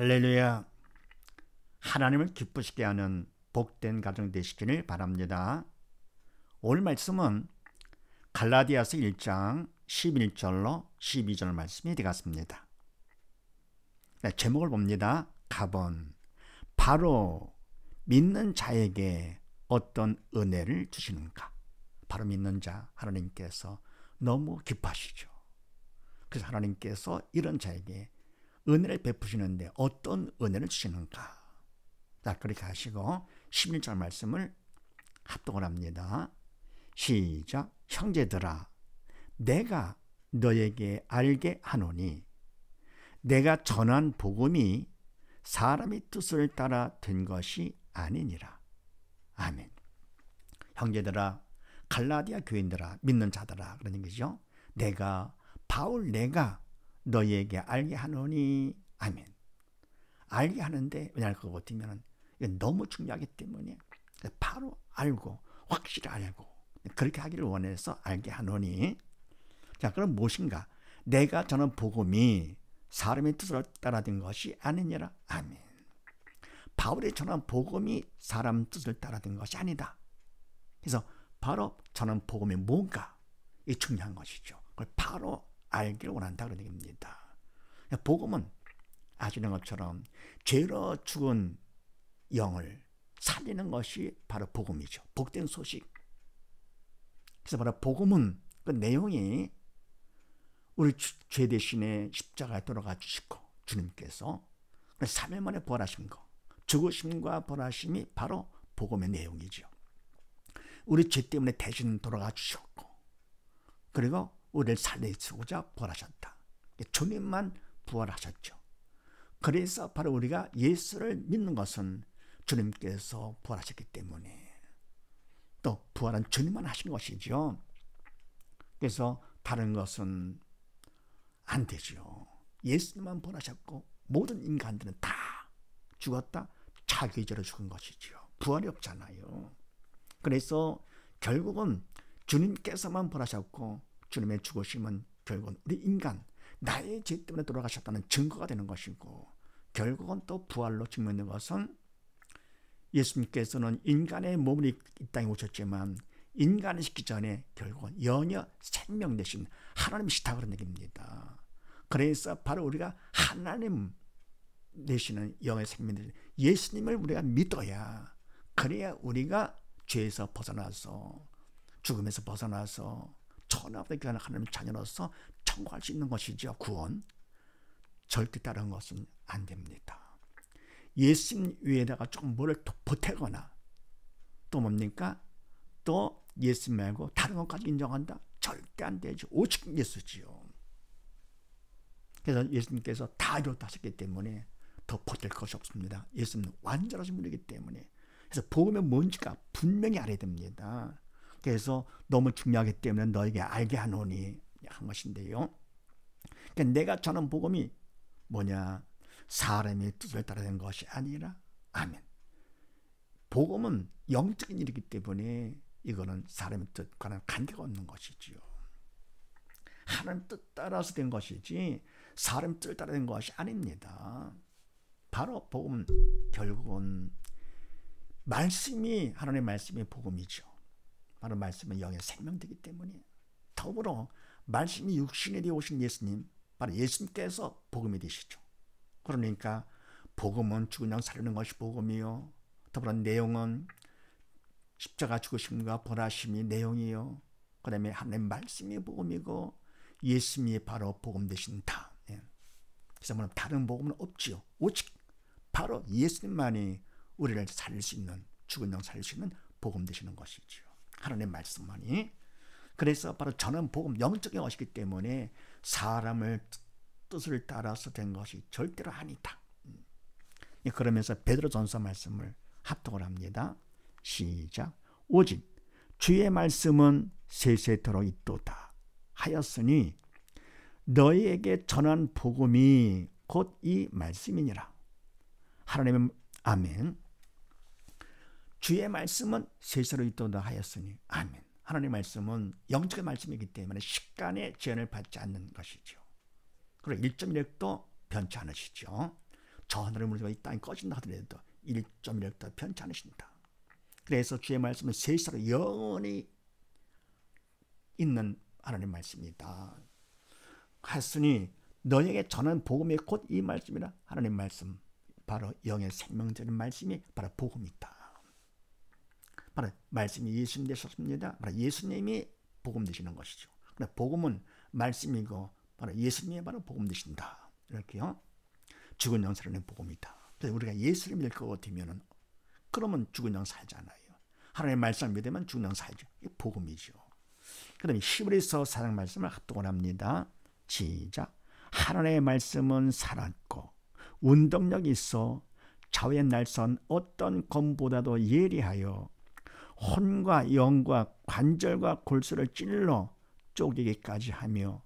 할렐루야. 하나님을 기쁘시게 하는 복된 가정 되시기를 바랍니다. 오늘 말씀은 갈라디아서 1장 11절로 12절 말씀이 되겠습니다. 제목을 봅니다. 갑은 바로 믿는 자에게 어떤 은혜를 주시는가. 바로 믿는 자 하나님께서 너무 기뻐하시죠. 그래서 하나님께서 이런 자에게 은혜를 베푸시는데 어떤 은혜를 주시는가. 자, 그렇게 하시고 11절 말씀을 합독을 합니다. 시작. 형제들아, 내가 너에게 알게 하노니 내가 전한 복음이 사람의 뜻을 따라 된 것이 아니니라. 아멘. 형제들아, 갈라디아 교인들아, 믿는 자들아, 그런 얘기죠. 내가 너희에게 알게 하노니. 아멘. 알게 하는데 왜냐하면 그거 어떻게면 이건 너무 중요하기 때문에 바로 알고 확실히 알고 그렇게 하기를 원해서 알게 하노니. 자, 그럼 무엇인가? 내가 전한 복음이 사람의 뜻을 따라 된 것이 아니니라. 아멘. 바울이 전한 복음이 사람 뜻을 따라 된 것이 아니다. 그래서 바로 전한 복음이 뭔가 이 중요한 것이죠. 그걸 바로 알기를 원한다 그런 얘기입니다. 복음은 아시는 것처럼 죄로 죽은 영을 살리는 것이 바로 복음이죠. 복된 소식. 그래서 바로 복음은 그 내용이 우리 죄 대신에 십자가에 돌아가 주시고 주님께서 3일 만에 부활하신 거, 죽으심과 부활하심이 바로 복음의 내용이죠. 우리 죄 때문에 대신 돌아가 주셨고 그리고 우리를 살리시고자 부활하셨다. 주님만 부활하셨죠. 그래서 바로 우리가 예수를 믿는 것은 주님께서 부활하셨기 때문에 또 부활은 주님만 하신 것이죠. 그래서 다른 것은 안 되죠. 예수님만 부활하셨고 모든 인간들은 다 죽었다. 자기 죄로 죽은 것이죠. 부활이 없잖아요. 그래서 결국은 주님께서만 부활하셨고 주님의 죽으심은 결국은 우리 인간 나의 죄 때문에 돌아가셨다는 증거가 되는 것이고 결국은 또 부활로 증명된 것은 예수님께서는 인간의 몸을 이 땅에 오셨지만 인간을 시키기 전에 결국은 영여 생명 되신 하나님이시다 그런 얘기입니다. 그래서 바로 우리가 하나님 되시는 영의 생명 되신 예수님을 우리가 믿어야 그래야 우리가 죄에서 벗어나서 죽음에서 벗어나서 천하보다 귀한 하나님 자녀로서 청구할 수 있는 것이죠. 구원. 절대 다른 것은 안 됩니다. 예수님 위에다가 조금 뭐를 보태거나 또 뭡니까? 또 예수 말고 다른 것까지 인정한다? 절대 안 되죠. 오직 예수지요. 그래서 예수님께서 다 이뤘다 하셨기 때문에 더 보탤 것이 없습니다. 예수님은 완전하신 분이기 때문에. 그래서 복음이 뭔지가 분명히 알아야 됩니다. 그래서 너무 중요하기 때문에 너에게 알게 하노니 한 것인데요. 그러니까 내가 전한 복음이 뭐냐? 사람의 뜻을 따라 된 것이 아니라 아멘. 복음은 영적인 일이기 때문에 이거는 사람의 뜻과는 관계가 없는 것이지요. 하나님 뜻 따라서 된 것이지 사람 뜻을 따라 된 것이 아닙니다. 바로 복음은 결국은 말씀이 하나님의 말씀이 복음이죠. 바로 말씀은 영의 생명되기 때문에 더불어 말씀이 육신에 되어 오신 예수님 바로 예수님께서 복음이 되시죠. 그러니까 복음은 죽은 양 살리는 것이 복음이요. 더불어 내용은 십자가 죽으심과 부활하심이 내용이요. 그 다음에 하나님의 말씀이 복음이고 예수님이 바로 복음 되신다. 그래서 뭐 다른 복음은 없지요. 오직 바로 예수님만이 우리를 살릴 수 있는 죽은 양 살릴 수 있는 복음 되시는 것이죠. 하나님의 말씀만이. 그래서 바로 저는 복음 영적인 것이기 때문에 사람을 뜻을 따라서 된 것이 절대로 아니다. 그러면서 베드로전서 말씀을 합독을 합니다. 시작. 오직 주의 말씀은 세세토록 있도다 하였으니 너희에게 전한 복음이 곧 이 말씀이니라. 하나님의 아멘. 주의 말씀은 세세로 있도다 하였으니 아멘. 하나님의 말씀은 영적인 말씀이기 때문에 시간의 제한을 받지 않는 것이죠. 그리고 1.1획도 변치 않으시죠. 저 하늘의 무리가 이 땅이 꺼진다 하더라도 1.1도 변치 않으신다. 그래서 주의 말씀은 세시로 영원히 있는 하나님 말씀이다. 하시니 너에게 전한 복음이 곧 이 말씀이라. 하나님 말씀, 바로 영의 생명적인 말씀이 바로 복음이다. 바로 말씀이 예수님 되셨습니다. 바로 예수님이 복음 되시는 것이죠. 복음은 말씀이고 바로 예수님이 바로 복음 되신다. 이렇게요. 죽은 영 살아낸 복음이다. 그래서 우리가 예수를 믿을 것 같으면은 그러면 죽은 영 살잖아요. 하나님의 말씀을 믿으면 죽은 영 살죠. 이게 복음이죠. 그 다음에 히브리서 4장 말씀을 합독을 합니다. 시작. 하나님의 말씀은 살았고 운동력이 있어 좌우의 날선 어떤 검보다도 예리하여 혼과 영과 관절과 골수를 찔러 쪼개기까지 하며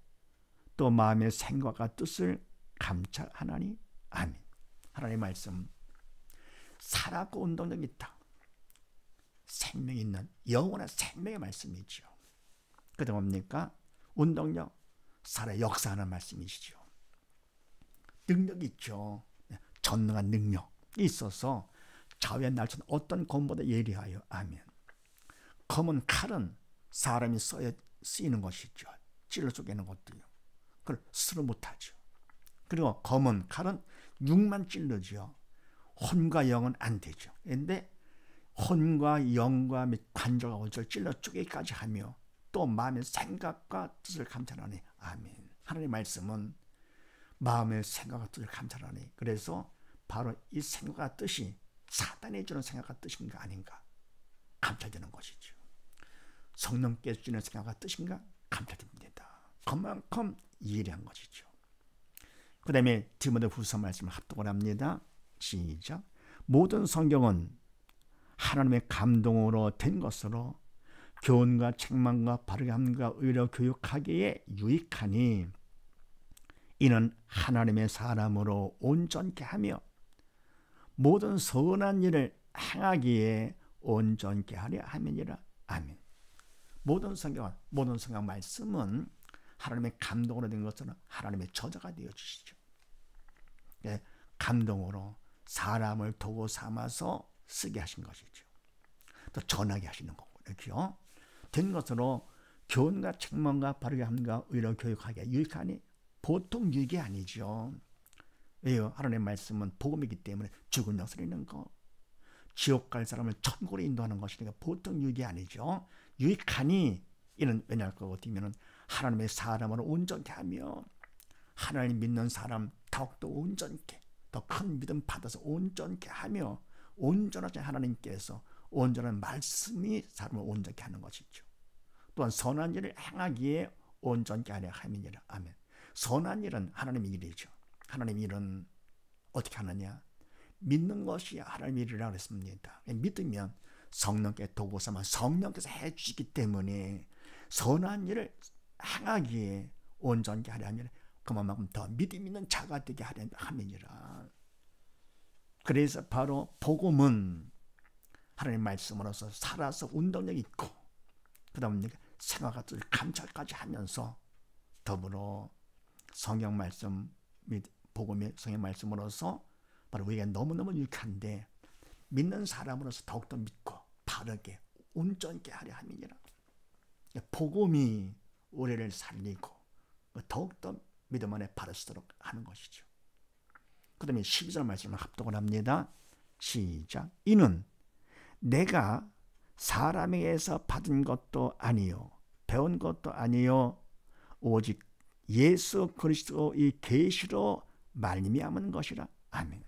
또 마음의 생각과 뜻을 감찰하나니. 아멘. 하나님의 말씀 살았고 운동력이 있다. 생명이 있는 영원한 생명의 말씀이죠. 그게 뭡니까? 운동력, 살아 역사하는 말씀이시죠. 능력이 있죠. 전능한 능력이 있어서 좌우의 날선 어떤 검보다 예리하여. 아멘. 검은 칼은 사람이 쓰이는 것이죠. 찔러 쪼개는 것도요. 그걸 스스로 못하죠. 그리고 검은 칼은 육만 찔러죠. 혼과 영은 안 되죠. 그런데 혼과 영과 및 관절과 골수를 찔러 쪼개기까지 하며 또 마음의 생각과 뜻을 감찰하니. 아멘. 하나님의 말씀은 마음의 생각과 뜻을 감찰하니. 그래서 바로 이 생각과 뜻이 사단이 주는 생각과 뜻인가 아닌가 감찰되는 것이죠. 성령께서 주는 생각과 뜻인가 감찰됩니다. 그만큼 예리한 것이죠. 그 다음에 디모데후서 말씀을 합독을 합니다. 시작. 모든 성경은 하나님의 감동으로 된 것으로 교훈과 책망과 바르게 함과 의로 교육하기에 유익하니 이는 하나님의 사람으로 온전케 하며 모든 선한 일을 행하기에 온전케 하려 함이니라. 아멘. 모든 성경 말씀은 하나님의 감동으로 된 것은 하나님의 저자가 되어 주시죠. 감동으로 사람을 도구 삼아서 쓰게 하신 것이죠. 또 전하게 하시는 거고 이렇게요. 된 것으로 교훈과 책망과 바르게 함과 의로 교육하기에 유익하니 보통 유익이 아니죠. 왜요? 하나님의 말씀은 복음이기 때문에 죽은 영 살리는 거, 지옥 갈 사람을 천국으로 인도하는 것이니까 보통 유익이 아니죠. 유익하니 이는 왜냐할 것 같으면 하나님의 사람으로 온전케 하며 하나님 믿는 사람 더욱더 온전케 더 큰 믿음 받아서 온전케 하며 온전하신 하나님께서 온전한 말씀이 사람을 온전케 하는 것이죠. 또한 선한 일을 행하기에 온전케 하려 함이니라. 아멘. 선한 일은 하나님의 일이죠. 하나님의 일은 어떻게 하느냐? 믿는 것이 하나님의 일이라고 했습니다. 믿으면 성령께 도구 삼아 성령께서 해주시기 때문에 선한 일을 행하기에 온전케 하려 하면 그만큼 더 믿음 있는 자가 되게 하려 함이니라. 그래서 바로 복음은 하나님의 말씀으로서 살아서 운동력이 있고 그 다음에 생각과 뜻을 감찰까지 하면서 더불어 성경 말씀 및 복음의 성경 말씀으로서 바로 우리가 너무너무 유익한데 믿는 사람으로서 더욱더 믿고 바르게 온전케 하려 함이니라. 복음이 우리를 살리고 더욱더 믿음 안에 바르시도록 하는 것이죠. 그 다음에 12절 말씀을 합독을 합니다. 시작. 이는 내가 사람에게서 받은 것도 아니요 배운 것도 아니요 오직 예수 그리스도의 계시로 말미암은 것이라. 아멘.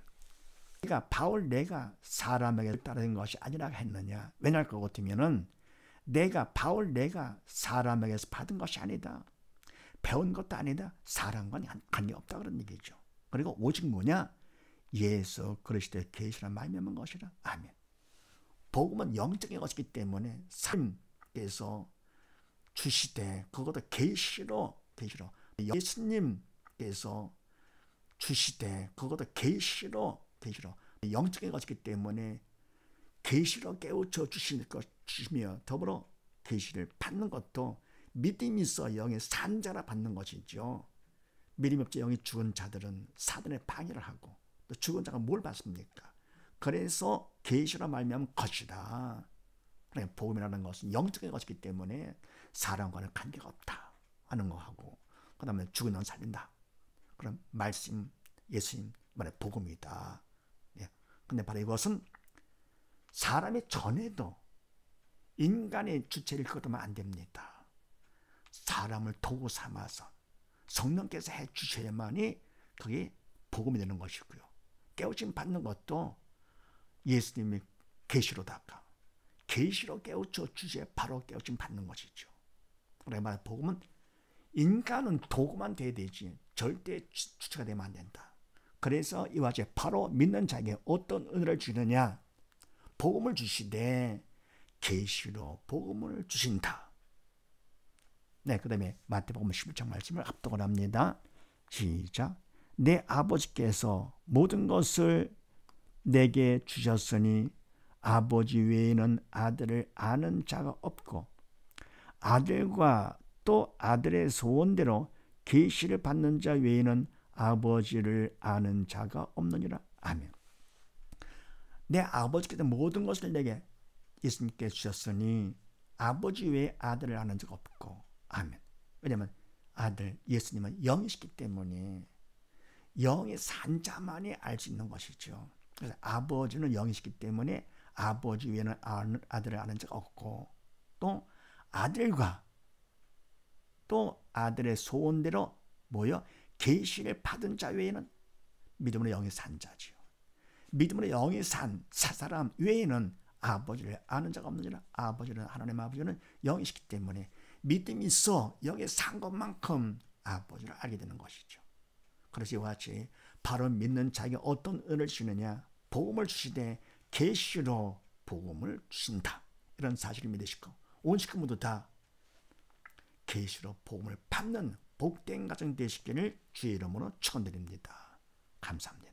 그러니까 바울 내가 사람에게 따른 것이 아니라 했느냐? 왜냐할 것 같으면은 바울 내가 사람에게서 받은 것이 아니다. 배운 것도 아니다. 사람과 관계없다 그런 얘기죠. 그리고 오직 뭐냐? 예수 그리스도의 계시로 말미암은 것이라. 아멘. 복음은 영적인 것이기 때문에 하나님께서 주시되 그것도 계시로 예수님께서 주시되 그것도 계시로 영적인 것이기 때문에 계시로 깨우쳐 주시며 더불어 계시를 받는 것도 믿음이 있어 영의 산자라 받는 것이죠. 믿음이 없지 영이 죽은 자들은 사단의 방해를 하고 또 죽은 자가 뭘 받습니까? 그래서 계시로 말미암은 것이다. 그러니까 복음이라는 것은 영적인 것이기 때문에 사람과는 관계가 없다 하는 거하고, 그 다음에 죽은 자 살린다. 그럼 말씀, 예수님 말의 복음이다. 예. 근데 바로 이것은 사람이 전에도 인간의 주체를 거두면 안 됩니다. 사람을 도구 삼아서 성령께서 해주셔야만이 그게 복음이 되는 것이고요. 깨우침 받는 것도 예수님이 계시로다가 계시로 깨우쳐 주셔야 바로 깨우침 받는 것이죠. 그러니까 복음은 인간은 도구만 돼야 되지 절대 주체가 되면 안 된다. 그래서 이와 같이 바로 믿는 자에게 어떤 은혜를 주느냐, 복음을 주시되 계시로 복음을 주신다. 네, 그 다음에 마태복음 11장 말씀을 합독을 합니다. 시작. 내 아버지께서 모든 것을 내게 주셨으니 아버지 외에는 아들을 아는 자가 없고 아들과 또 아들의 소원대로 계시를 받는 자 외에는 아버지를 아는 자가 없느니라. 아멘. 내 아버지께서 모든 것을 내게 예수님께 주셨으니 아버지 외에 아들을 아는 자가 없고. 아멘. 왜냐하면 아들 예수님은 영이시기 때문에 영이 산 자만이 알 수 있는 것이죠. 그래서 아버지는 영이시기 때문에 아버지 외에는 아들을 아는 자가 없고, 또 아들과 또 아들의 소원대로 뭐요? 계시를 받은 자 외에는 믿음으로 영이 산 자지요. 믿음으로 영이 산 사람 외에는 아버지를 아는 자가 없느니라. 아버지는 하나님 아버지는 영이시기 때문에 믿음이 있어 영이 산 것만큼 아버지를 알게 되는 것이죠. 그래서 이와 같이 바로 믿는 자에게 어떤 은혜를 주느냐, 복음을 주시되 계시로 복음을 주신다. 이런 사실을 믿으시고 온 식구 모두 다 계시로 복음을 받는 복된 가정 되시기를 주의 이름으로 축원드립니다. 감사합니다.